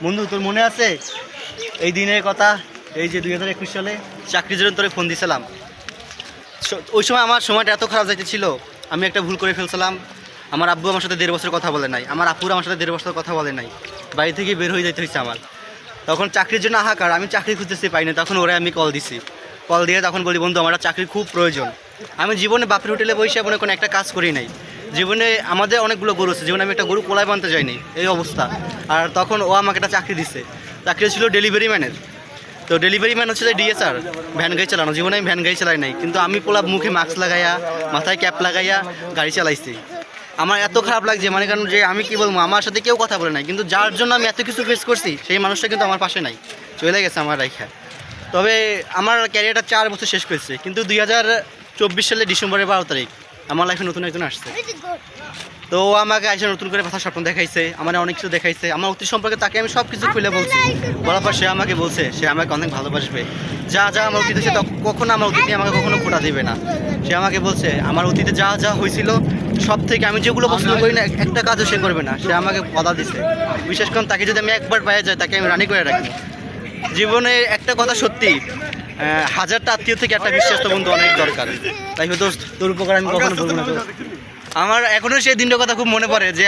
বন্ধু তোর মনে আছে এই দিনের কথা? এই যে 2021 সালে চাকরির জন্য তোরে ফোন দিয়েছিলাম। ওই সময় আমার সময়টা এত খারাপ যাইতেছিল, আমি একটা ভুল করে ফেলছিলাম। আমার আব্বু আমার সাথে 1.5 বছর কথা বলে নাই, আমার আপুর আমার সাথে 1.5 বছর কথা বলে নাই, বাড়ি থেকে বের হয়ে যেতে হয়েছে আমার। তখন চাকরির জন্য হাহাকার, আমি চাকরি খুঁজতেছি পাই না। তখন ওরা আমি কল দিছি, কল দিয়ে তখন বলি বন্ধু আমার চাকরির খুব প্রয়োজন। আমি জীবনে বাপের হোটেলে বসে মনে কোনো একটা কাজ করি নাই, জীবনে আমাদের অনেকগুলো গরু আছে, জীবনে আমি একটা গরু কোলায় বানতে যাইনি, এই অবস্থা। আর তখন ও আমাকে একটা চাকরি দিছে, চাকরি ছিল ডেলিভারি ম্যানের। তো ডেলিভারি ম্যান হচ্ছে যে ডিএসআর, ভ্যান গাড়ি চালানো। জীবনে আমি ভ্যান গাড়ি চালাই নাই, কিন্তু আমি পোলা মুখে মাস্ক লাগাইয়া মাথায় ক্যাপ লাগাইয়া গাড়ি চালাইছি। আমার এত খারাপ লাগছে, মানে কারণ যে আমি কি বলবো, আমার সাথে কেউ কথা বলে নাই, কিন্তু যার জন্য আমি এত কিছু ফেস করছি সেই মানুষটা কিন্তু আমার পাশে নাই, চলে গেছে আমার রাইখা। তবে আমার ক্যারিয়ারটা 4 বছর শেষ করেছে, কিন্তু 2024 সালে ডিসেম্বরের 12 তারিখ আমার লাইফে নতুন একজন আসছে। তো ও আমাকে এসে নতুন করে কথা স্বপ্ন দেখাইছে, আমার অনেক কিছু দেখাইছে, আমার অতীত সম্পর্কে তাকে আমি সব কিছু খুলে বলছি। বলার পর সে আমাকে বলছে সে আমাকে অনেক ভালোবাসবে, যা যা আমার অতীতে সে কখনো আমার অতীতে আমাকে কখনো খোটা দেবে না। সে আমাকে বলছে আমার অতীতে যা যা হয়েছিল সব থেকে আমি যেগুলো পছন্দ করি না একটা কাজও সে করবে না, সে আমাকে কথা দিছে। বিশেষ করে তাকে যদি আমি একবার পায়ে যাই তাকে আমি রানি করে রাখি। জীবনে একটা কথা সত্যি, 1000টা আত্মীয় থেকে একটা বিশ্বাস তো বন্ধু অনেক দরকার। তাই হয়তো তোর উপকার আমি কখনো বলবো না। আমার এখনও সেই দিনটার কথা খুব মনে পড়ে যে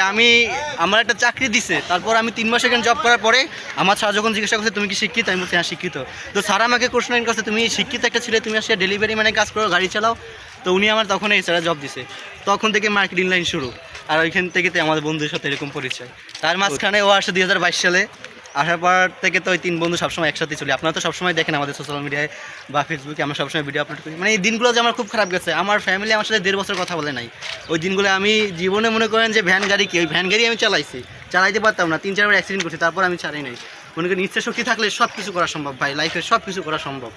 আমার একটা চাকরি দিছে, তারপর আমি 3 মাস এখানে জব করার পরে আমার স্যার যখন জিজ্ঞাসা করছে তুমি কি শিক্ষিত, আমি বলছি হ্যাঁ শিক্ষিত। তো স্যার আমাকে কোশ্চেন করছে তুমি শিক্ষিত একটা ছেলে, তুমি আসলে ডেলিভারি মানে কাজ করো, গাড়ি চালাও। তো উনি আমার তখন এই স্যারের জব দিছে, তখন থেকে মার্কেটিং লাইন শুরু। আর ওইখান থেকে তো আমাদের বন্ধুদের সাথে এরকম পরিচয়। তার মাঝখানে ও আসে 2022 সালে, আসার পর থেকে তো ওই 3 বন্ধু সবসময় একসাথে চলি। আপনারা তো সবসময় দেখেন আমাদের সোশ্যাল মিডিয়ায় বা ফেসবুকে আমরা সবসময় ভিডিও আপলোড করি। মানে এই দিনগুলো যে আমার খুব খারাপ গেছে, আমার ফ্যামিলি আমার সাথে 1.5 বছর কথা বলে নাই। ওই দিনগুলো আমি জীবনে মনে করেন যে ভ্যান গাড়ি কি, ওই ভ্যান গাড়ি আমি চালাইতে পারতাম না, 3-4 বার অ্যাক্সিডেন্ট করছি, তারপর আমি ছাড়ি নাই। মনে করেন ইচ্ছা শক্তি থাকলে সব কিছু করা সম্ভব ভাই, লাইফে সব কিছু করা সম্ভব।